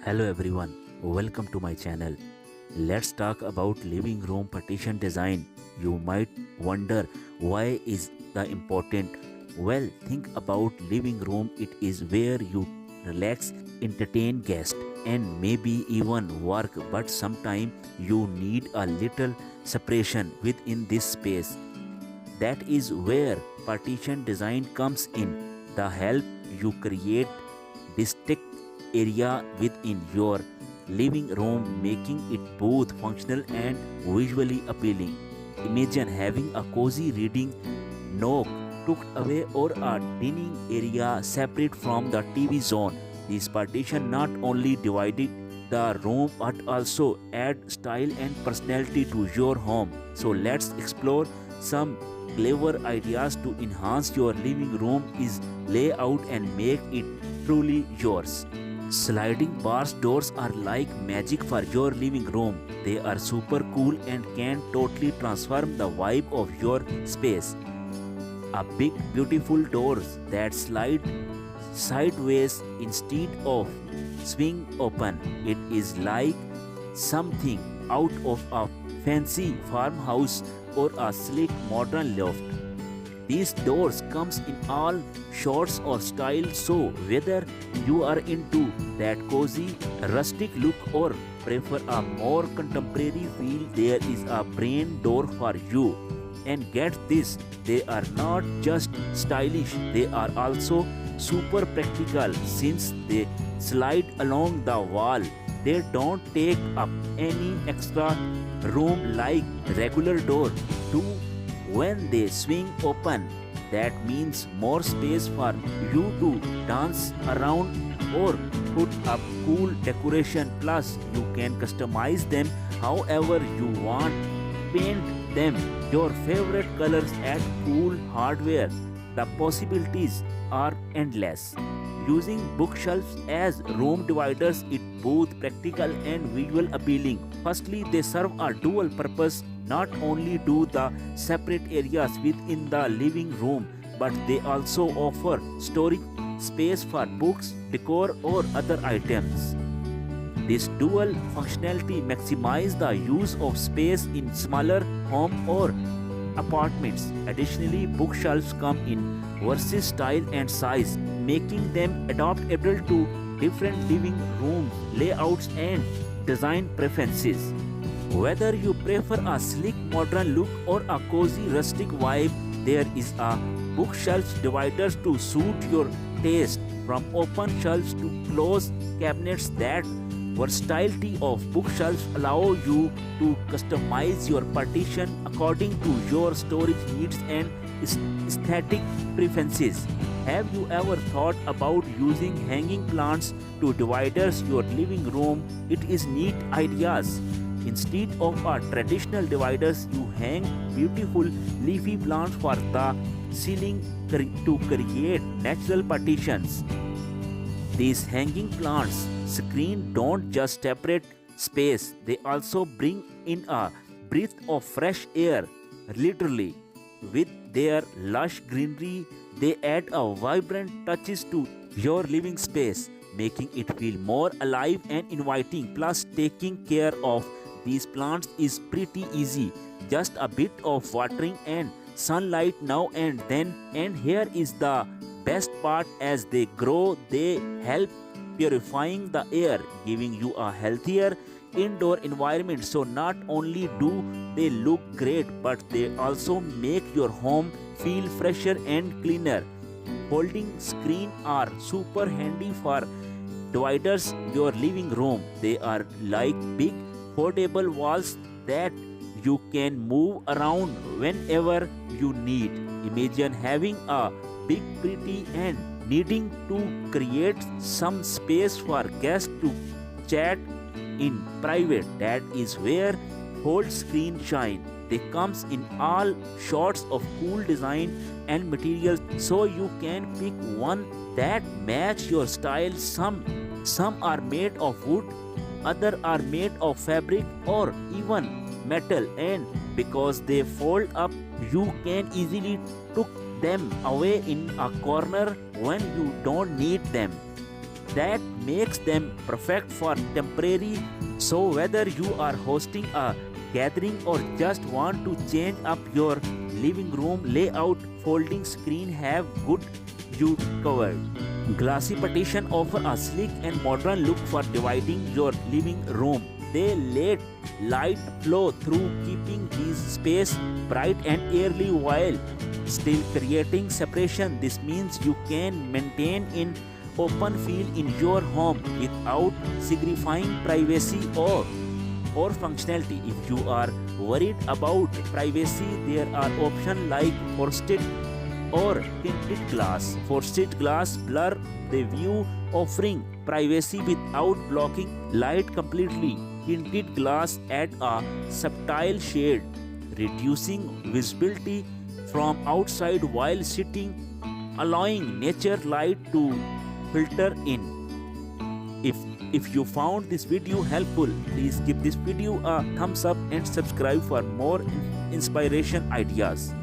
Hello everyone, welcome to my channel. Let's talk about living room partition design. You might wonder why is the important? Well, think about living room. It is where you relax, entertain guests and maybe even work, but sometimes you need a little separation within this space. That is where partition design comes in. The help you create distinct area within your living room, making it both functional and visually appealing. Imagine having a cozy reading nook tucked away or a dining area separate from the TV zone. This partition not only divided the room but also add style and personality to your home. So let's explore some clever ideas to enhance your living room is layout and make it truly yours. Sliding bars doors are like magic for your living room. They are super cool and can totally transform the vibe of your space. A big beautiful doors that slide sideways instead of swing open. It is like something out of a fancy farmhouse or a sleek modern loft. These doors comes in all sorts of style, so whether you are into that cozy rustic look or prefer a more contemporary feel, there is a brain door for you. And get this, they are not just stylish, they are also super practical since they slide along the wall. They don't take up any extra room like regular door do. When they swing open, that means more space for you to dance around or put up cool decoration. Plus, you can customize them however you want. Paint them your favorite colors and cool hardware. The possibilities are endless. Using bookshelves as room dividers is both practical and visual appealing. Firstly, they serve a dual purpose. Not only do the separate areas within the living room, but they also offer storage space for books, decor or other items. This dual functionality maximizes the use of space in smaller home or apartments. Additionally, bookshelves come in various style and size, making them adaptable to different living room layouts and design preferences. Whether you prefer a sleek modern look or a cozy rustic vibe, there is a bookshelf dividers to suit your taste. From open shelves to closed cabinets, that versatility of bookshelves allow you to customize your partition according to your storage needs and aesthetic preferences. Have you ever thought about using hanging plants to dividers your living room? It is neat ideas. Instead of our traditional dividers, you hang beautiful leafy plants for the ceiling to create natural partitions. These hanging plants screen don't just separate space, they also bring in a breath of fresh air. Literally, with their lush greenery, they add a vibrant touches to your living space, making it feel more alive and inviting. Plus, taking care of these plants is pretty easy. Just a bit of watering and sunlight now and then. And here is the best part, as they grow, they help purifying the air, giving you a healthier indoor environment. So not only do they look great, but they also make your home feel fresher and cleaner. Folding screen are super handy for dividers your living room. They are like big foldable walls that you can move around whenever you need. Imagine having a big pretty and needing to create some space for guests to chat in private. That is where fold screen shine. They comes in all sorts of cool design and materials, so you can pick one that match your style. Some are made of wood, other are made of fabric or even metal, and because they fold up, you can easily tuck them away in a corner when you don't need them. that makes them perfect for temporary. So whether you are hosting a gathering or just want to change up your living room layout, folding screen have good you covered. Glassy partition offer a sleek and modern look for dividing your living room. They let light flow through, keeping these space bright and airy while still creating separation. This means you can maintain an open feel in your home without sacrificing privacy or functionality. If you are worried about privacy, there are options like frosted or tinted glass. Frosted glass blur the view, offering privacy without blocking light completely. Tinted glass add a subtle shade, reducing visibility from outside while sitting, allowing nature light to filter in. If you found this video helpful, please give this video a thumbs up and subscribe for more inspiration ideas.